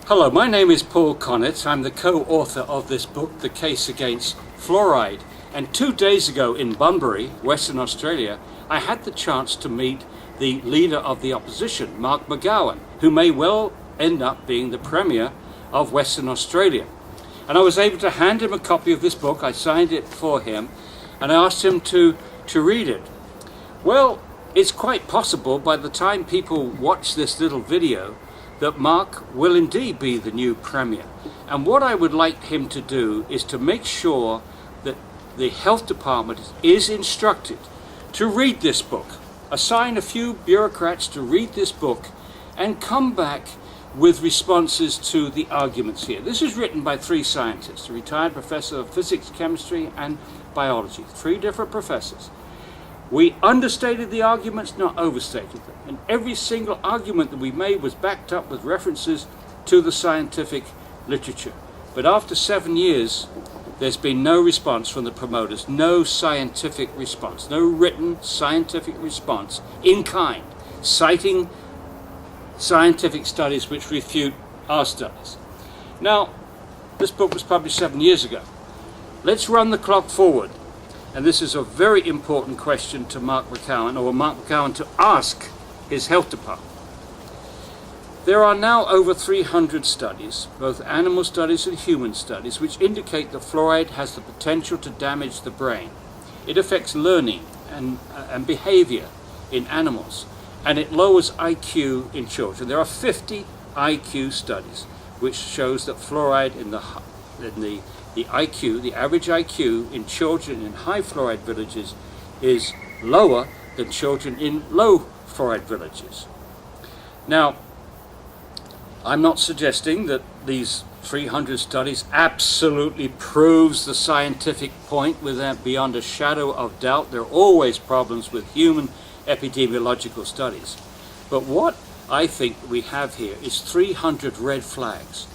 Hello, my name is Paul Connett. I'm the co-author of this book, The Case Against Fluoride. And 2 days ago in Bunbury, Western Australia, I had the chance to meet the leader of the opposition, Mark McGowan, who may well end up being the Premier of Western Australia. And I was able to hand him a copy of this book. I signed it for him and I asked him to read it. Well, it's quite possible by the time people watch this little video that Mark will indeed be the new Premier. And what I would like him to do is to make sure that the Health Department is instructed to read this book, assign a few bureaucrats to read this book and come back with responses to the arguments here. This is written by 3 scientists, a retired professor of physics, chemistry and biology, 3 different professors. We understated the arguments, not overstated them. And every single argument that we made was backed up with references to the scientific literature. But after 7 years, there's been no response from the promoters, no scientific response, no written scientific response in kind, citing scientific studies which refute our studies. Now, this book was published 7 years ago. Let's run the clock forward. And this is a very important question to Mark McGowan to ask his health department. There are now over 300 studies, both animal studies and human studies, which indicate that fluoride has the potential to damage the brain. It affects learning and behavior in animals, and it lowers IQ in children. There are 50 IQ studies which shows that fluoride in the IQ, the average IQ in children in high fluoride villages is lower than children in low fluoride villages. Now, I'm not suggesting that these 300 studies absolutely proves the scientific point beyond a shadow of doubt. There are always problems with human epidemiological studies. But what I think we have here is 300 red flags.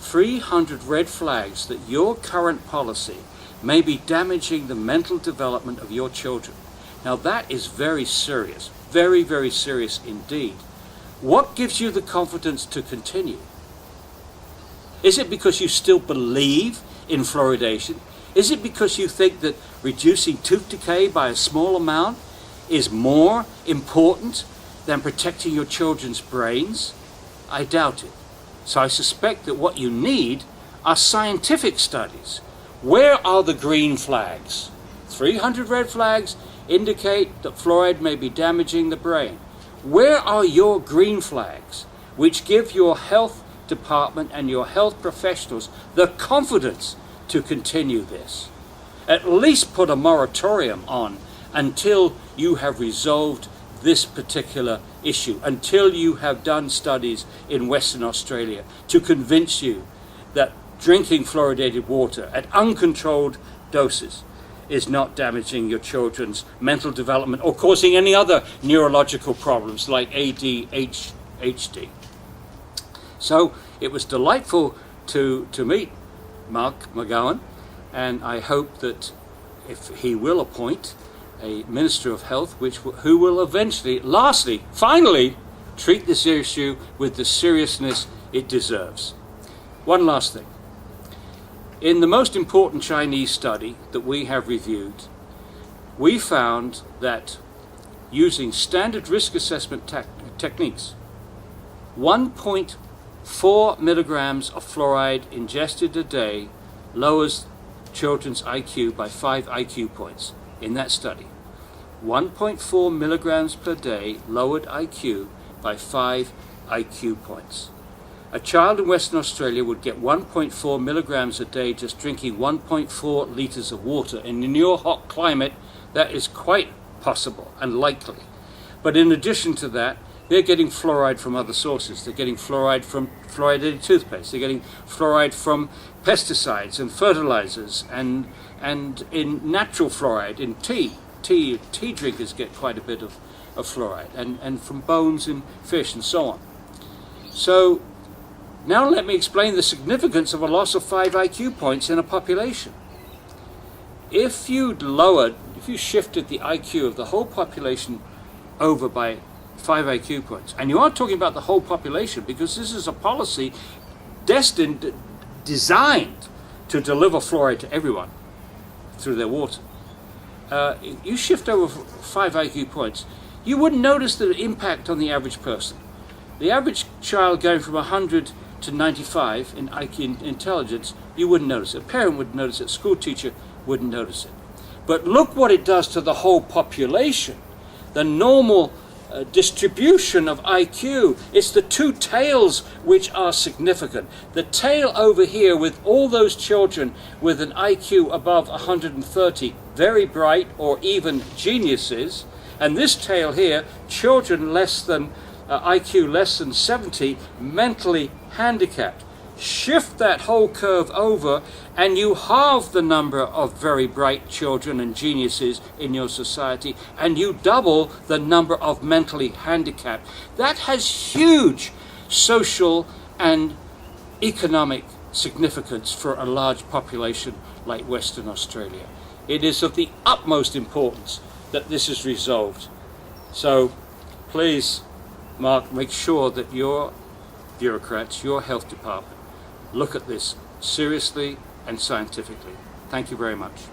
300 red flags that your current policy may be damaging the mental development of your children. Now that is very serious, very, very serious indeed. What gives you the confidence to continue? Is it because you still believe in fluoridation? Is it because you think that reducing tooth decay by a small amount is more important than protecting your children's brains? I doubt it. So I suspect that what you need are scientific studies. Where are the green flags? 300 red flags indicate that fluoride may be damaging the brain. Where are your green flags which give your health department and your health professionals the confidence to continue this? At least put a moratorium on until you have resolved this particular issue, until you have done studies in Western Australia to convince you that drinking fluoridated water at uncontrolled doses is not damaging your children's mental development or causing any other neurological problems like ADHD. So it was delightful to meet Mark McGowan, and I hope that if he will appoint a Minister of Health who will eventually, finally treat this issue with the seriousness it deserves. One last thing. In the most important Chinese study that we have reviewed, we found that using standard risk assessment techniques, 1.4 milligrams of fluoride ingested a day lowers children's IQ by 5 IQ points. In that study, 1.4 milligrams per day lowered IQ by 5 IQ points. A child in Western Australia would get 1.4 milligrams a day just drinking 1.4 litres of water. And in your hot climate, that is quite possible and likely. But in addition to that, they're getting fluoride from other sources. They're getting fluoride from fluoridated toothpaste. They're getting fluoride from pesticides and fertilizers and in natural fluoride, in tea. Tea drinkers get quite a bit of fluoride and from bones in fish and so on. So now let me explain the significance of a loss of 5 IQ points in a population. If you shifted the IQ of the whole population over by 5 IQ points, and you are talking about the whole population because this is a policy destined, designed to deliver fluoride to everyone through their water. You shift over 5 IQ points, you wouldn't notice the impact on the average person. The average child going from 100 to 95 in IQ intelligence, you wouldn't notice it. A parent wouldn't notice it. A school teacher wouldn't notice it. But look what it does to the whole population. The normal distribution of IQ, it's the two tails which are significant. The tail over here with all those children with an IQ above 130, very bright or even geniuses, and this tail here, children less than IQ less than 70, mentally handicapped. Shift that whole curve over and you halve the number of very bright children and geniuses in your society, and you double the number of mentally handicapped. That has huge social and economic significance for a large population like Western Australia. It is of the utmost importance that this is resolved. So please, Mark, make sure that your bureaucrats, your health department, look at this seriously and scientifically. Thank you very much.